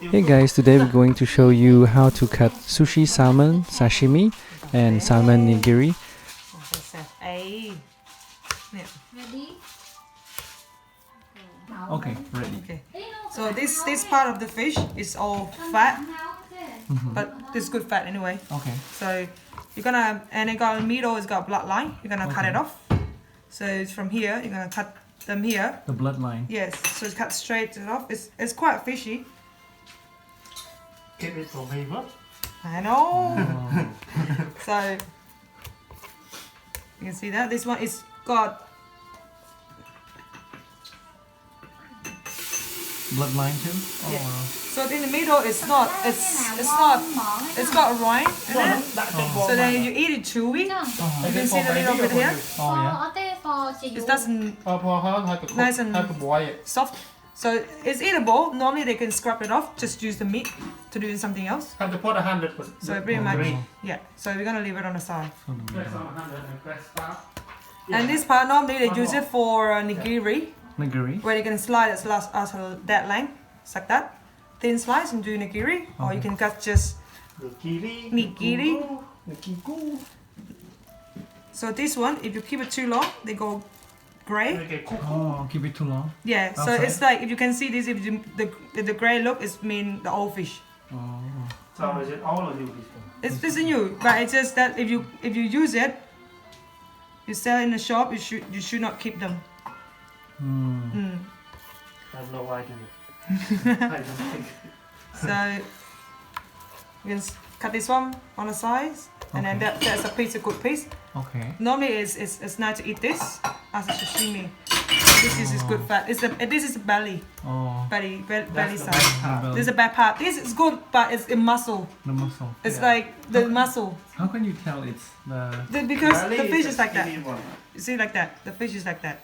Hey guys, today we're going to show you how to cut sushi salmon sashimi and salmon nigiri. Okay, ready. Okay. So this part of the fish is all fat, but it's good fat anyway. Okay. So you're gonna, and it got a middle, it's got a bloodline. You're gonna cut it off. So it's from here, you're gonna cut them here. The bloodline. Yes. So it's cut straight off. It's quite fishy. Keep it for me, what? I know. Oh. So you can see that this one is got Bloodline too? Oh, Yeah. wow. So in the middle it's not it's got a rind in it. So then you eat it chewy. You can see the little bit here. Oh yeah. It doesn't พอเขาทำกับ nice and ทำกับบอยอ่ะ soft. So it's eatable. Normally they can scrap it off, just use the meat to do something else. ทำเฉพาะ100% So pretty much yeah. So we're gonna leave it on the side. And this part normally they use it for nigiri, Nigiri. where you can slice it as that length, like that, thin slice and do nigiri, or you can cut just กีรี nigiri. กีกู So this one, if you keep it too long, they go gray. ไม่เก่งคุก Oh, keep it too long. Yeah, so Outside? it's like if you can see this, if the gray look is mean the old fish. Oh. So is it all of you this one? It's new, but it's just that if you use it, you sell in the shop. You should not keep them. Hmm. I have no idea. I don't think. So you can cut this one on the sides, and then Okay. that's a piece, a good piece. Okay. Normally, it's nice to eat this as a sashimi. This is good fat. This is the belly Oh. belly That's the side. best part. Belly. This is the back part. This is good, but it's in muscle. The muscle. It's Yeah. like the muscle. How can you tell it's the... Because Belly the fish is the like that. skinny one. You see, like that. The fish is like that.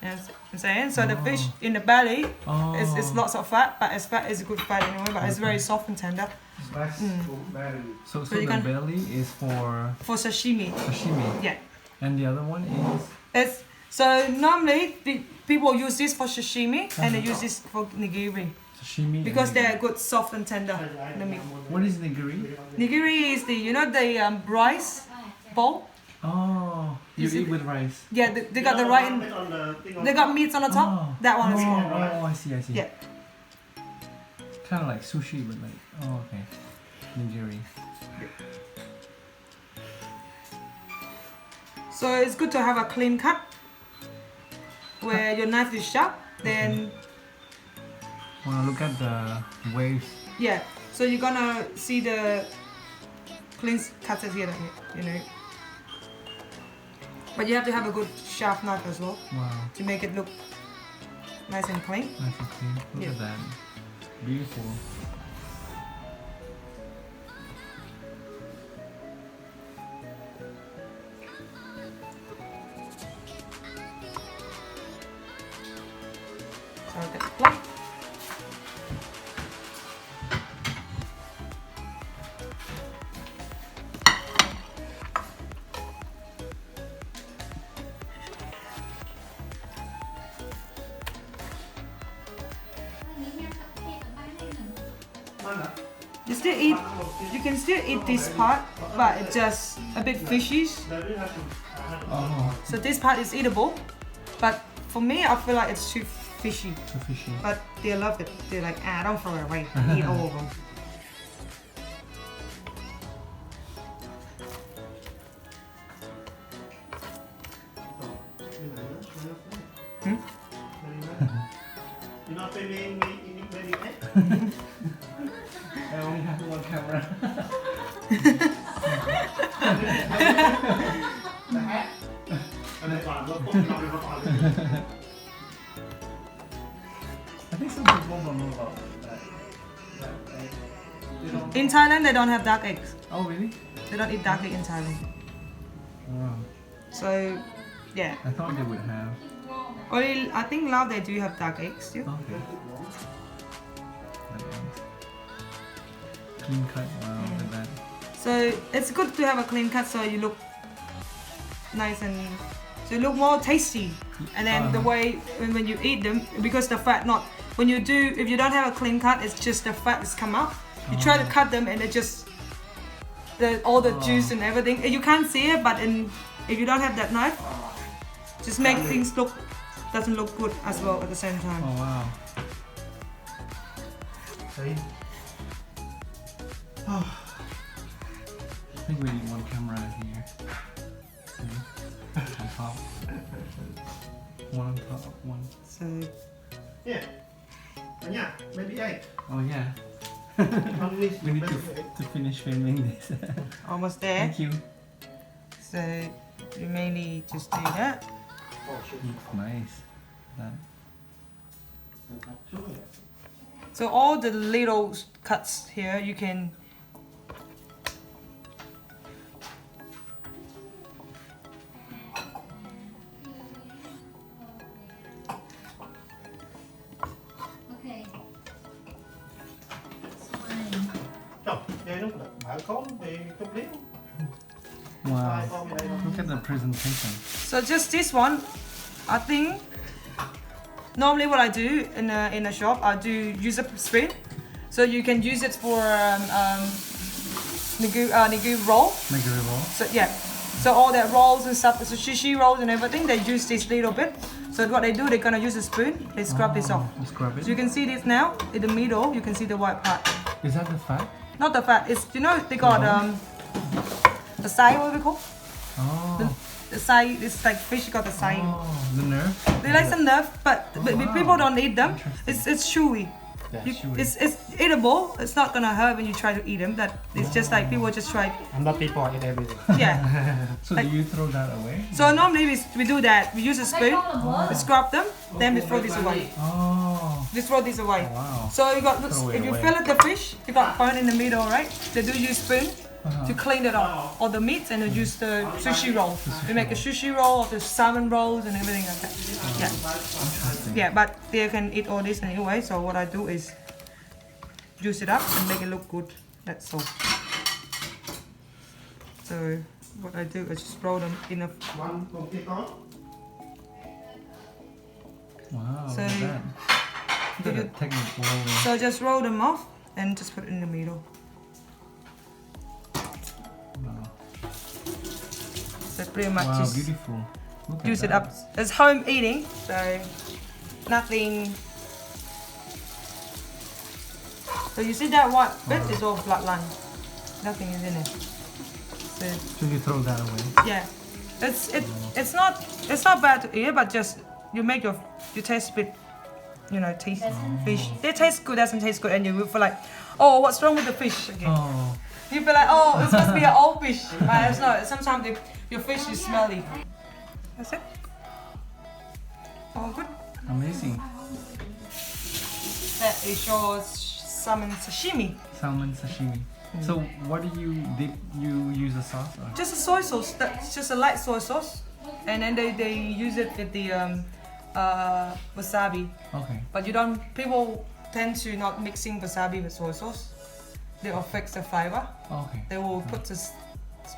You know what I'm saying? So the fish in the belly Oh. is lots of fat, but it's fat is a good fat anyway. But it's very soft and tender That's very So you the can- belly is for for sashimi. sashimi. Yeah. And the other one is... It's so normally people use this for sashimi and they use this for nigiri Sashimi. and because nigiri. they're good, soft and tender. The meat. What is nigiri? Nigiri is the the rice bowl. Oh. You see eat with rice. Yeah, they got the right. They got meats on the top. Oh. That one is Oh, one. oh, I see. Yeah. Kind of like sushi, but like, oh, okay. Nigiri. So it's good to have a clean cut where your knife is sharp. Then Wanna look at the waves? yeah, so you're gonna see the clean cuts here, you know. But you have to have a good sharp knife as well Wow, to make it look nice and clean. nice and clean. Look Yeah. at that. Beautiful. So that's plump. You still eat. You can still eat this part, but it's just a bit fishy. Oh, So this part is eatable, but for me, I feel like it's too fishy. so fishy. But they love it. They're like, don't throw it away. Eat all of them. You're not filming me in very late? I only have one camera. อันนี้ก่อนเราต้มเราไปก่อนเลย I think some people don't know about that. They don't... In Thailand, they don't have dark eggs. Oh, really? They don't eat dark egg in Thailand. Oh, So, yeah. I thought they would have. Only I think now they do have dark eggs still. Okay. That nice. Clean cut. Wow, look at that. So it's good to have a clean cut so you look nice and so you look more tasty. And then the way when you eat them, because the fat not when you do, if you don't have a clean cut, it's just the fat is come out. You try to cut them and it just, all the juice and everything. You can't see it, but if you don't have that knife, just make things doesn't look good as well at the same time. Oh wow. See? I think we need one camera here. On top. One on top, one. So Yeah. Yeah, maybe 8. Oh yeah. Only We need to finish filming this. almost there. Thank you. So you mainly just do that. Oh, shit. Nice. That. So all the little cuts here, you can Trời, đây nó đã có về chút liếc. Wow. Look at the presentation. So just this one, I think normally what I do in a shop, I do use a spoon, so you can use it for nigiri roll. Nigiri roll. So yeah, so all that rolls and stuff, the sushi rolls and everything, they use this little bit. So what they do, they're gonna use a spoon. They scrub this off. You scrub it. So you can see this now in the middle. You can see the white part. Is that the fat? Not the fat. It's they got the side. What we call? Oh. The side. It's like fish. You got the side. Oh, the nerve. They like some nerve, but wow. people don't eat them. Interesting. It's chewy. Yeah, chewy. It's eatable. It's not gonna hurt when you try to eat them. That it's just like people just try. I'm not people eat everything. Yeah. So do you throw that away? So normally we do that. We use a spoon. We scrub them. Then we throw this away. Oh. We throw this away. Wow. So you got Throw it if you away. fillet the fish, you got bone in the middle, right? They do use spoon to clean it off, all the meats, and they use the sushi roll. We make a sushi roll of the salmon rolls and everything like that. Yeah. Interesting. Yeah, but they can eat all this anyway. So what I do is juice it up and make it look good. That's all. So what I do is just roll them in a. One con kia có. Wow. So Look at that. Look at that technique. Wow. So just roll them off and just put it in the middle. Wow. So pretty much Wow, just beautiful. Look at use it that. up. It's home eating, so nothing. So you see that white bit is all flatline. Nothing is in it. So So you throw that away. yeah, it's not bad to eat, but just you make your taste a bit, taste fish. They taste good, doesn't taste good, and you will feel like, oh, what's wrong with the fish again? Oh. You feel like, oh, it's supposed to be an old fish, but it's not. Sometimes your fish is smelly. That's it. All good. Amazing. That is your salmon sashimi. Salmon sashimi. So what do you dip? You use a sauce? Or? Just a soy sauce. That's just a light soy sauce, and then they use it with the wasabi. Okay. But you don't. People tend to not mixing wasabi with soy sauce. They will fix the flavor. Okay. They will put the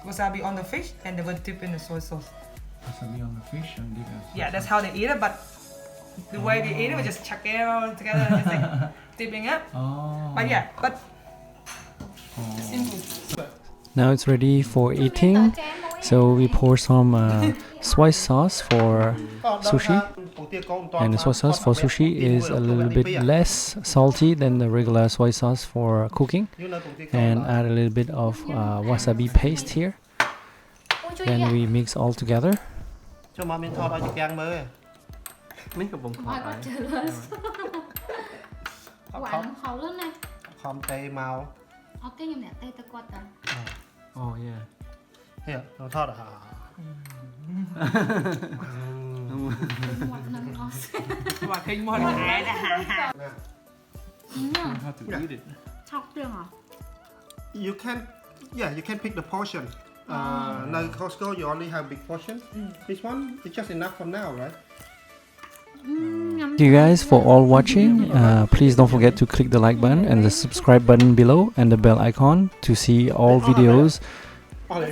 wasabi on the fish and they will dip in the soy sauce. Wasabi on the fish and dip it. Yeah, that's how they eat it. But the way they eat it, we just chuck it all together and just like dipping it. Oh. But yeah, simple. Now it's ready for eating. So we pour some soy sauce for sushi. And the soy sauce for sushi is a little bit less salty than the regular soy sauce for cooking. And add a little bit of wasabi paste here. Then we mix all together. Cho mà mình thò vào chụp gang mới. นี่กับผมขอ Hỏi có trả lời Quảng hầu luôn này Không tê màu. Ok nhưng nè tay ta quạt à Oh yeah. Here, nó thò hả? Quạt nâng ngon Và khi mua là hại là How to eat it? Chọc tiền hả? You can pick the portion. Now Costco you only have big portion. This one is just enough for now, right? Thank you guys for all watching. Please don't forget to click the like button and the subscribe button below and the bell icon to see all videos. Oh,